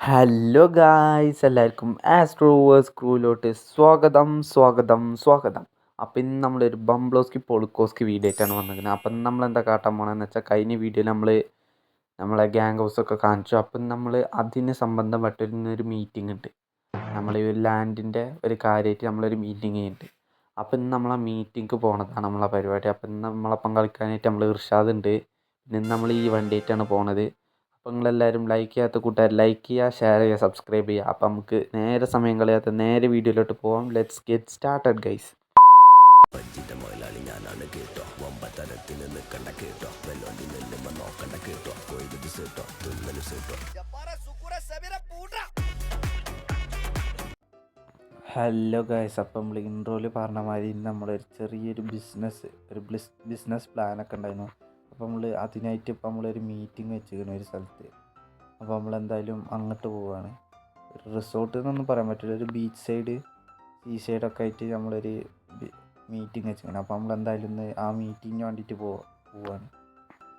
Hello guys, എല്ലാവർക്കും ആസ്ട്രോവേഴ്സ് ക്രൂവിലോട്ട് സ്വാഗതം. അപ്പം ഇന്ന് നമ്മളൊരു ബംബ്ലോസ്കി പൊളിക്കോസ്കി വീഡിയോ ആയിട്ടാണ് വന്നിരിക്കുന്നത്. അപ്പം നമ്മളെന്താ കാട്ടാൻ പോകണമെന്ന് വെച്ചാൽ കഴിഞ്ഞ വീഡിയോയിൽ നമ്മളെ ഗ്യാങ് ഹൗസൊക്കെ കാണിച്ചു. അപ്പം നമ്മൾ അതിന് സംബന്ധപ്പെട്ടൊരു മീറ്റിംഗ് ഉണ്ട്. നമ്മൾ ഈ ഒരു ലാൻഡിൻ്റെ ഒരു കാര്യമായിട്ട് നമ്മളൊരു മീറ്റിംഗ് ചെയ്യുന്നുണ്ട്. അപ്പം ഇന്ന് നമ്മൾ ആ മീറ്റിംഗ് പോണതാണ് നമ്മളെ പരിപാടി. അപ്പം ഇന്ന് നമ്മളപ്പം കളിക്കാനായിട്ട് നമ്മൾ ഇർഷാദ് ഉണ്ട്. ഇന്ന് നമ്മൾ ഈ വണ്ടിയായിട്ടാണ് പോണത്. അപ്പോൾ നിങ്ങളെല്ലാവരും ലൈക്ക് ചെയ്യാത്ത കൂട്ടുകാർ ലൈക്ക് ചെയ്യുക, ഷെയർ ചെയ്യുക, സബ്സ്ക്രൈബ് ചെയ്യുക. അപ്പം നമുക്ക് നേരെ സമയം കളയാത്ത നേരെ വീഡിയോയിലോട്ട് പോകാം. Let's get started guys. മുതലാളി ഞാനാണ് കേട്ടോ, വമ്പത്തരത്തിന് നിൽക്കണ്ട കേട്ടോ, വെല്ലോണ്ടി നെല്ലുമ്പോ നോക്കണ്ട കേട്ടോ, കൊയ്ത് സേട്ടോ തുന്നല് സേട്ടോ. ഹലോ ഗൈസ്, അപ്പം നമ്മൾ ഇൻട്രോയിൽ പറഞ്ഞ മാതിരി നമ്മളൊരു ചെറിയൊരു ബിസിനസ് പ്ലാനൊക്കെ ഉണ്ടായിരുന്നു. അപ്പോൾ നമ്മൾ അതിനായിട്ട് ഇപ്പം നമ്മളൊരു മീറ്റിംഗ് വെച്ചിരിക്കുന്നു ഒരു സ്ഥലത്ത്. അപ്പോൾ നമ്മളെന്തായാലും അങ്ങോട്ട് പോവുകയാണ്. ഒരു റിസോർട്ട് എന്നൊന്നും പറയാൻ പറ്റില്ല, ഒരു ബീച്ച് സൈഡ് സീ സൈഡൊക്കെ ആയിട്ട് നമ്മളൊരു മീറ്റിംഗ് വെച്ചിരിക്കണം. അപ്പോൾ നമ്മളെന്തായാലും ഇന്ന് ആ മീറ്റിങ്ങിന് വേണ്ടിയിട്ട് പോവുകയാണ്.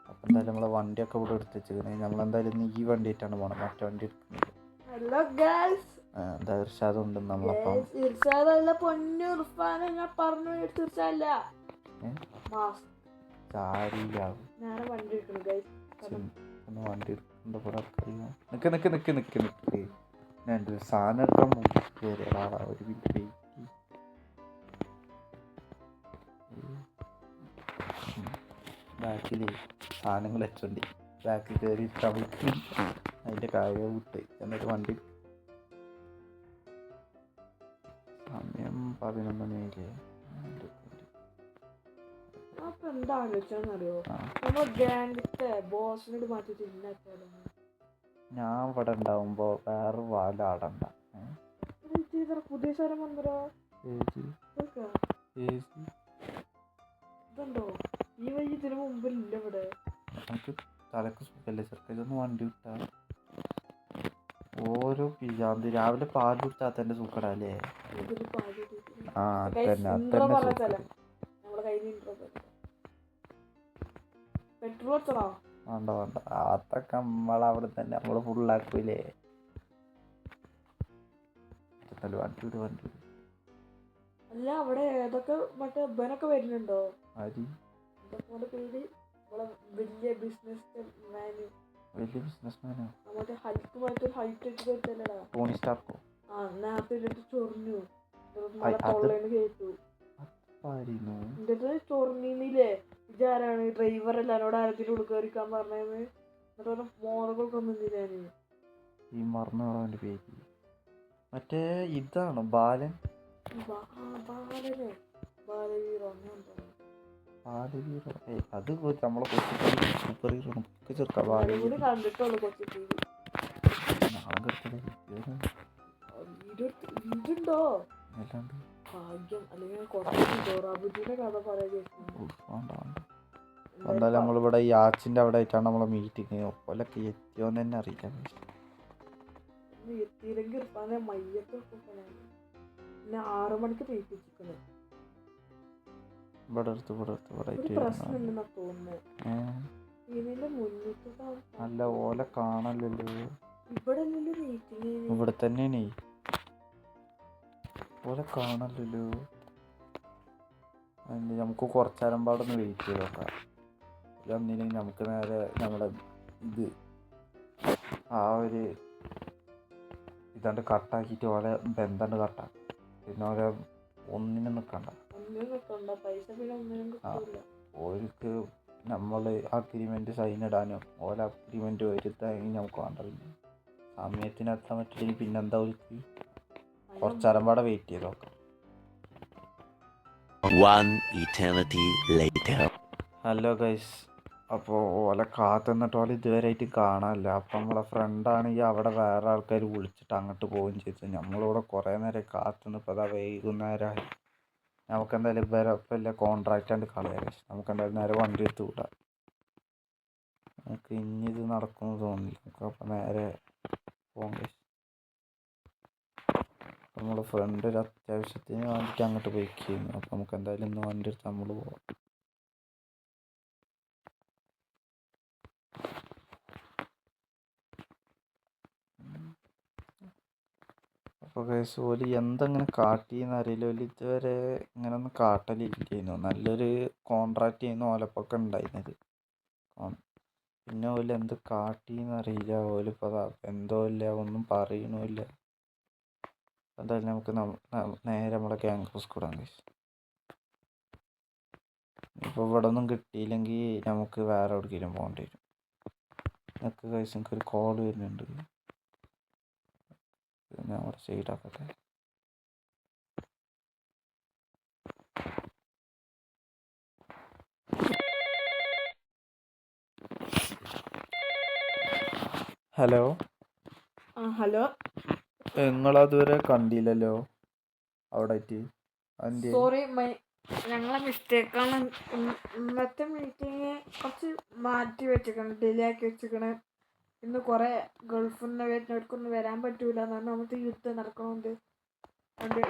അപ്പോൾ എന്തായാലും നമ്മളെ വണ്ടിയൊക്കെ ഇവിടെ എടുത്ത് വെച്ചിരിക്കുന്നത്. നമ്മളെന്തായാലും ഇന്ന് ഈ വണ്ടിയായിട്ടാണ് പോകണം, മറ്റേ വണ്ടി എടുക്കുന്നത്. ഹലോ ഗൈസ്, എന്താ ഇർഷാദ് ഉണ്ട് നമ്മളപ്പം. ഇർഷാദല്ല പൊന്നു ഇർഫാനെ ഞാൻ പറഞ്ഞു തീർച്ചയല്ല ചാരിയാവും ഞാൻ വണ്ടി എടുക്കുന്നു ഗൈസ്. വണ്ടി എടുക്കേണ്ട കൂടെ നിക്ക് ഞാൻ ഒരു സാധനം എടുക്കാൻ മുമ്പ് ഒരു മിനിറ്റ് ബാക്കിൽ സാധനങ്ങൾ വെച്ചോണ്ടി ബാക്കിൽ കയറി തവിട്ട് അതിൻ്റെ കാര്യം വിട്ട് എന്നിട്ട് വണ്ടി സമയം 11 മണിയായില്ലേ. അപ്പൊ എന്താ ആലോചിച്ചറിയോ, നമ്മൾ ഗ്യാങ്ങിത്തെ ബോസിനോട് മാറ്റിട്ട് ഇല്ലാക്കായിരുന്നു. ഞാൻ ഇവിടെ ഉണ്ടാവുമ്പോ വേറെ വാല ആടണ്ട. പുതിയ സ്ഥലം വന്നോ ഇതുണ്ടോ ഈ വഴി ഇതിന് മുമ്പില്ല ഇവിടെ. നമുക്ക് തലക്ക് സുഖല്ലേ ചെറുക്കൊന്ന് വണ്ടി വിട്ടാ ഓരോ പിജാന്തി രാവിലെ പാൽ വിട്ടാത്തന്റെ സൂക്കടല്ലേ. ആ അതന്നെ പെട്രോൾ അടിച്ചണോ? വേണ്ട അതൊക്കെ നമ്മളവിടെ തന്നെ നമ്മള് ഫുള്ളാക്കൂലേ. വണ്ടി അല്ല അവിടെ ഏതൊക്കെ മറ്റേ ബനൊക്കെ വരുന്നുണ്ടോ? ആര് പേര് വലിയ ബിസിനസ്മാനോ? മറ്റേ ഹൈറ്റ് മറ്റേ ഹൈറ്റ് വെച്ചിട്ടല്ലടാ ടോണി സ്റ്റാർക്കോ? ആ നേരത്തെ ചൊറിഞ്ഞു അത് കേട്ടു. ആയിരുന്നു ചൊറിഞ്ഞില്ലേ ഇതാരാണ് ഡ്രൈവർ എല്ലാരോട് ആരത്തിൽ ഉൾക്കാരിക്കാൻ പറഞ്ഞത്? എന്നിട്ട് മോറുകൾക്ക് നിന്നില്ലാന് ഈ മറന്നവന്റെ പേര് മറ്റേ ഇതാണോ ബാലൻ? ബാലനോ ബാലവീറോ അത് നമ്മളെ സൂപ്പർ ഹീറോ കൂടി കണ്ടിട്ടുള്ളു കൊച്ചു ഇതുണ്ടോ ഭാഗ്യം. അല്ലെങ്കിൽ കുറച്ച് ഡോറാബുജിയുടെ കഥ പറയാ. എന്തായാലും നമ്മളിവിടെ ഈ ആച്ചിന്റെ അവിടെ ആയിട്ടാണ് നമ്മളെ മീറ്റിംഗ്. ഒലൊക്കെ എത്തിയോന്ന് തന്നെ അറിയിക്കാൻ എത്തിയില്ലെങ്കിൽ ഇർഫാനെ മയ്യത്തൊക്കെ പിന്നെ 6 മണിക്ക് തീറ്റിച്ചിരിക്കുന്നത്. പ്രശ്നമുണ്ടെന്നാ തോന്നുന്നത്. ഇതിന്റെ മുന്നിട്ട് അല്ല ഓല കാണല്ലോ. ഇവിടെ മീറ്റിംഗ് ഇവിടെ തന്നെയാണ് ഓല കാണല്ലോ. നമുക്ക് കുറച്ചേരം പാടൊന്ന് വെയിറ്റ് ചെയ്ത് നോക്കാം. ഒന്നില്ലെങ്കിൽ നമുക്ക് നേരെ നമ്മുടെ ഇത് ആ ഒരു ഇതാണ്ട് കട്ടാക്കിയിട്ട് ഓലെ ബന്ധണ്ട് കട്ടാക്കും. പിന്നെ ഓരോ ഒന്നിനും നിൽക്കണ്ട. ഓർക്ക് നമ്മൾ അഗ്രിമെന്റ് സൈൻ ഇടാനും ഓല അഗ്രിമെന്റ് വരുത്താൻ നമുക്ക് വേണ്ട. പിന്നെ സമയത്തിനെത്താൻ പറ്റില്ലെങ്കിൽ പിന്നെന്താ ഓർക്ക് കുറച്ചേരം പാടെ വെയിറ്റ് ചെയ്ത് നോക്കാം. ഹലോ ഗൈസ്, അപ്പോൾ ഓല കാത്തുനിന്നിട്ട് ഓല ഇതുവരെയായിട്ട് കാണാനില്ല. അപ്പം നമ്മളെ ഫ്രണ്ടാണെങ്കിൽ അവിടെ വേറെ ആൾക്കാർ വിളിച്ചിട്ട് അങ്ങോട്ട് പോവുകയും ചെയ്തു. നമ്മളിവിടെ കുറേ നേരം കാത്തുനിന്നിപ്പോൾ അതാ വൈകുന്നേരമായി. നമുക്കെന്തായാലും ഇവരൊപ്പമില്ല കോൺട്രാക്റ്റ് ആണ്ട് കളയാം. നമുക്കെന്തായാലും നേരെ വണ്ടി എടുത്ത് വിടാം. നമുക്ക് ഇനി ഇത് നടക്കുമെന്ന് തോന്നില്ല. നമുക്കപ്പം നേരെ പോകാം. നമ്മളെ ഫ്രണ്ട് ഒരു അത്യാവശ്യത്തിന് വേണ്ടിയിട്ട് അങ്ങോട്ട് പോയിക്കുന്നു. അപ്പം നമുക്ക് എന്തായാലും ഇന്ന് വണ്ടി എടുത്ത് നമ്മൾ പോവാം. അപ്പോൾ ഗൈസ് ഓല് എന്തെങ്ങനെ കാട്ടിയെന്ന് അറിയില്ല. ഓല് ഇതുവരെ ഇങ്ങനെ ഒന്നും കാട്ടലില്ലായിരുന്നു. നല്ലൊരു കോൺട്രാക്റ്റ് ചെയ്യുന്ന ഓലപ്പൊക്കെ ഉണ്ടായിരുന്നത്. പിന്നെ ഓല് എന്ത് കാട്ടിയെന്ന് അറിയില്ല. ഓലിപ്പോൾ എന്തോ ഇല്ല, ഒന്നും പറയണമില്ല. എന്തായാലും നമുക്ക് നേരെ നമ്മുടെ ഗ്യാങ് ഹൗസ് കൂടാൻ ഗൈസ്. ഇപ്പോൾ ഇവിടെ ഒന്നും കിട്ടിയില്ലെങ്കിൽ നമുക്ക് വേറെ എവിടെയെങ്കിലും പോകേണ്ടി വരും. നിങ്ങൾക്ക് ഗൈസ് എനിക്കൊരു കോൾ വരുന്നുണ്ട്. ഞാൻ അവിടെ സൈഡാക്കട്ടെ. Hello, hello. നിങ്ങളതുവരെ കണ്ടില്ലല്ലോ അവിടെ ആയിട്ട്. സോറി, ഞങ്ങളെ മിസ്റ്റേക്കാണ്. ഇന്നത്തെ മീറ്റിംഗ് കുറച്ച് മാറ്റി വെച്ചിരിക്കണം, ഡിലേ ആക്കി വെച്ചിരിക്കണേ. ഇന്ന് കുറേ ഗൾഫിൽ നിന്ന് വരുന്നവർക്കൊന്നും വരാൻ പറ്റൂല എന്നാണ് നമുക്ക് യുദ്ധം നടക്കണോണ്ട്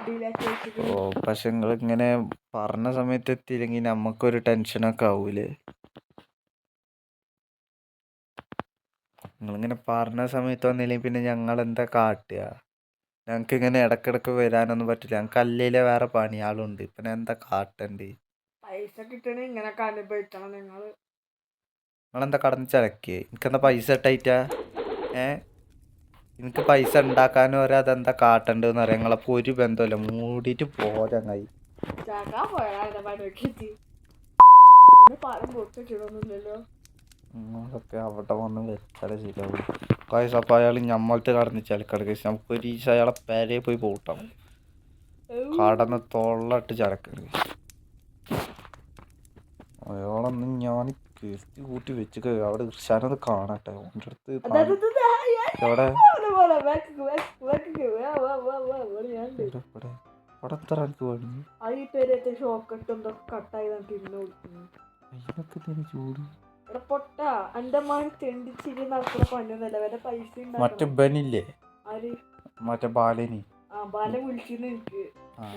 ഡിലേ ആക്കി വെച്ചിരിക്കണം. ഓ, പക്ഷെ നിങ്ങൾ ഇങ്ങനെ പറഞ്ഞ സമയത്ത് എത്തിയില്ലെങ്കിൽ നമുക്കൊരു ടെൻഷനൊക്കെ ആവൂലേ? നിങ്ങളിങ്ങനെ പറഞ്ഞ സമയത്ത് വന്നില്ലെങ്കിൽ പിന്നെ ഞങ്ങൾ എന്താ കാട്ടുക? ഞങ്ങൾക്ക് ഇങ്ങനെ ഇടക്കിടക്ക് വരാനൊന്നും പറ്റില്ല. ഞങ്ങൾക്ക് അല്ലേലേ വേറെ പണിയാളുണ്ട്. പിന്നെ എന്താ കാട്ടണ്ട്? പൈസ കിട്ടണേ ഇങ്ങനൊക്കെ അനുഭവിക്കണം നിങ്ങള്. നിങ്ങളെന്താ കടന്ന് ചിലക്കേ? എനിക്കെന്താ പൈസ ഇട്ടായിട്ടാ? എനിക്ക് പൈസ ഉണ്ടാക്കാനും പറയാം, അതെന്താ കാട്ടണ്ടെന്ന് പറയാം. നിങ്ങളപ്പോൾ ഒരു ബന്ധമല്ല, മൂടിയിട്ട് പോരാങ്ങായി. നിങ്ങളൊക്കെ അവിടെ വന്ന് വെച്ചാലേ ശരിയാവും. പൈസ അപ്പം അയാൾ ഞമ്മളത്തെ കടന്ന് ചിലക്കാണ് കഴിച്ച്. നമുക്ക് ഒരു ദിവസം അയാളെ പേരെ പോയി പൂട്ടാം. കടന്ന് തൊള്ളട്ട് ചരക്കാണ്. അയാളൊന്നും ഞാൻ കീർത്തി കൂട്ടി വെച്ച് അവിടെ ഇർഷാനത് കാണട്ടെ. ഓൻ്റെ അടുത്ത് എവിടെ അവിടെ എത്ര എനിക്ക് വേണം? അതിനൊക്കെ തന്നെ ചൂട്. മറ്റേ ബനില്ലേ, മറ്റേ ബാലനി, ബാലൻ വിളിച്ചിരുന്നു എനിക്ക്.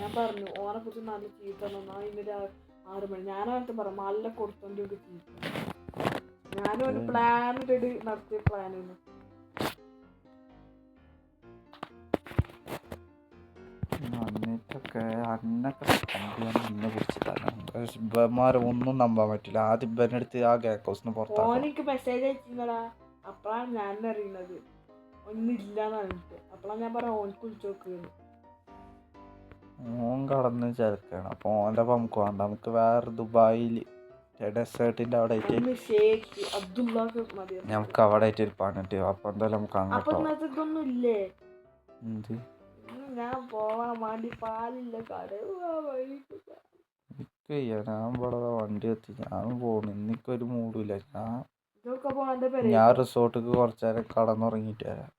ഞാൻ പറഞ്ഞു ഓനെ കുറിച്ച് നല്ല ചീത്ത ഇന്നൊരു 6 മണി. ഞാനവർക്ക് പറഞ്ഞു നല്ല കൊടുത്തോണ്ട് ചീത്ത. ഞാനും ഒരു പ്ലാൻ ഇട്ട് നടത്തിയ പ്ലാനാണ്. ഒന്നും നമ്പാൻ പറ്റില്ല. ആദ്യം ബെന്നെടുത്ത് ആ ഗ്യാങ് ഹൗസിന് പുറത്താക്കും. ഓനിക്ക് മെസ്സേജ് അയച്ചിരുന്നടാ. അപ്പഴാണ് ഞാൻ അറിയുന്നത് ഒന്നില്ലാന്ന് പറഞ്ഞിട്ട്. അപ്പഴാണ് ഞാൻ പറയാം ഓനിക്ക് വിളിച്ചു നോക്കുന്നു. ഓൻ കടന്ന് ചേർക്കാണ്. അപ്പോൾ ഓൻ്റെ അപ്പം നമുക്ക് വേണ്ട. നമുക്ക് വേറെ ദുബായിൽ ഡെസേർട്ടിൻ്റെ അവിടെ ആയിട്ട് നമുക്ക് അവിടെ ആയിട്ട് ഒരു പണിട്ട്. അപ്പോൾ എന്തായാലും നമുക്ക് അങ്ങോട്ടോ. എന്ത് ഞാൻ പോവാൻ വേണ്ടി പാലില്ല കട ഞാൻ ഇവിടെ വണ്ടി എത്തി. ഞാൻ പോണു. എനിക്കൊരു മൂടില്ല. ഞാൻ റിസോർട്ടിക്ക് കുറച്ച് നേരം കടന്നുറങ്ങിയിട്ട് വരാം.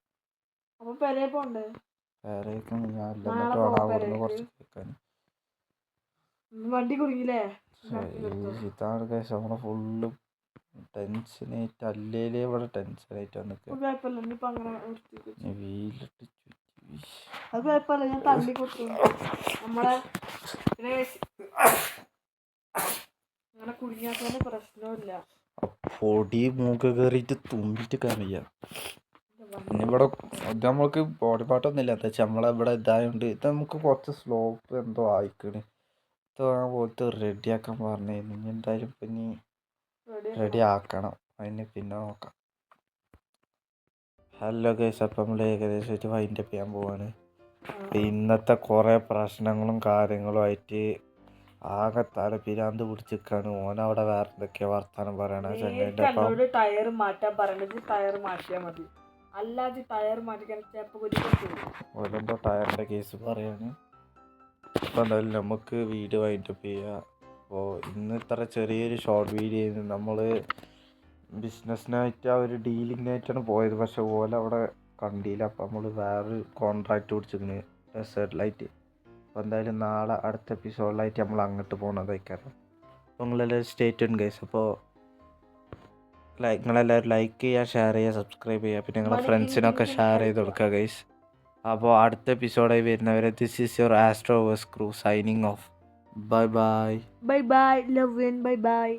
പേരേക്ക് ഞാൻ എന്നിട്ട് വേണം അവിടുന്ന് കുറച്ച് കേൾക്കാൻ. വണ്ടി കുടുങ്ങില്ലേ? ഇതാണ് കേസ്. നമ്മളെ ഫുള്ള് ടെൻഷനായിട്ട് അല്ലേലേ ഇവിടെ ടെൻഷനായിട്ട് വന്നിട്ട് വീലിട്ട് അത് കുഴപ്പമില്ല, ഞാൻ തള്ളി കൊടുത്തു. നമ്മളെ അങ്ങനെ കുടുങ്ങിയാത്തന്നെ പ്രശ്നമില്ല. പൊടി മൂക്ക് കയറിയിട്ട് തുമ്പിട്ട് കറിയ. ഇവിടെ ഇത് നമ്മൾക്ക് ബോഡി പാട്ടൊന്നുമില്ല. എന്താ വെച്ചാൽ നമ്മളിവിടെ ഇതായതുകൊണ്ട് ഇത് നമുക്ക് കുറച്ച് സ്ലോപ്പ് എന്തോ ആയിക്കണ്. പോലത്തെ റെഡിയാക്കാൻ പറഞ്ഞിരുന്നു. ഇനി എന്തായാലും ഇപ്പം ഇനി റെഡി ആക്കണം. അതിന് പിന്നെ നോക്കാം. ഹലോ ഗൈസ്, അപ്പം നമ്മൾ ഏകദേശമായിട്ട് വൈൻഡപ്പ് ചെയ്യാൻ പോവാണ്. ഇന്നത്തെ കുറേ പ്രശ്നങ്ങളും കാര്യങ്ങളും ആയിട്ട് ആകെ തല പിരാന്ത് പിടിച്ചിരിക്കാണ്. ഓനവിടെ വേറെ എന്തൊക്കെയാ വർത്താനം പറയണ ചെന്നൈൻ്റെ അപ്പം ടയർ മാറ്റാൻ പറയണത് ടയർ മാറ്റിയാൽ മതി. അല്ലാതെ ടയർ മാറ്റിക്കാൻ ഓലെന്തോ ടയറിൻ്റെ കേസ് പറയാണ്. അപ്പോൾ എന്തായാലും നമുക്ക് വീഡിയോ വൈൻഡപ്പ് ചെയ്യാം. അപ്പോൾ ഇന്ന് ഇത്ര ചെറിയൊരു ഷോർട്ട് വീഡിയോ ആയിരുന്നു. നമ്മൾ ബിസിനസ്സിനായിട്ട് ആ ഒരു ഡീലിങ്ങിനായിട്ടാണ് പോയത്. പക്ഷെ ഓല അവിടെ കണ്ടില്ല. അപ്പോൾ നമ്മൾ വേറൊരു കോൺട്രാക്റ്റ് പിടിച്ചിരുന്നു ഡെസേർട്ടിലായിട്ട്. അപ്പോൾ എന്തായാലും നാളെ അടുത്ത എപ്പിസോഡിലായിട്ട് നമ്മൾ അങ്ങോട്ട് പോകുന്നതായിരിക്കാം. അപ്പോൾ നിങ്ങളെല്ലാവരും സ്റ്റേ ട്യൂൺ ഗൈസ്. അപ്പോൾ നിങ്ങളെല്ലാവരും ലൈക്ക് ചെയ്യുക, ഷെയർ ചെയ്യുക, സബ്സ്ക്രൈബ് ചെയ്യുക. പിന്നെ നിങ്ങളെ ഫ്രണ്ട്സിനൊക്കെ ഷെയർ ചെയ്ത് കൊടുക്കുക ഗൈസ്. അപ്പോൾ അടുത്ത എപ്പിസോഡായി വരുന്നവരെ this is your Astroverse crew signing off. Bye bye. Bye bye. Love you. Bye by.